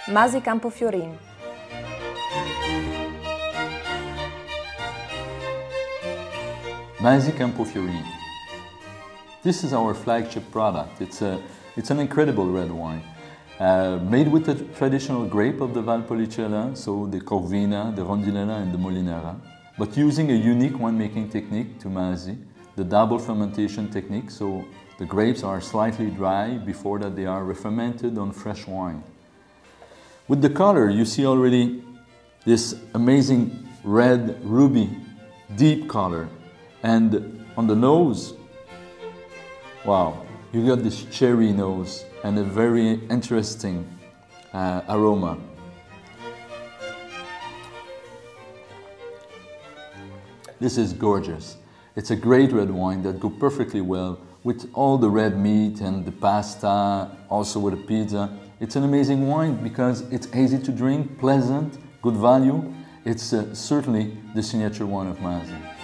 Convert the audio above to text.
Masi Campofiorin. Masi Campofiorin. This is our flagship product. It's an incredible red wine. Made with the traditional grape of the Valpolicella, so the Corvina, the Rondinella and the Molinara, but using a unique winemaking technique to Masi, the double fermentation technique, so the grapes are slightly dry, before that they are re-fermented on fresh wine. With the color, you see already this amazing red ruby, deep color. And on the nose, wow, you got this cherry nose and a very interesting aroma. This is gorgeous. It's a great red wine that goes perfectly well with all the red meat and the pasta, also with a pizza. It's an amazing wine because it's easy to drink, pleasant, good value. It's certainly the signature wine of Masi.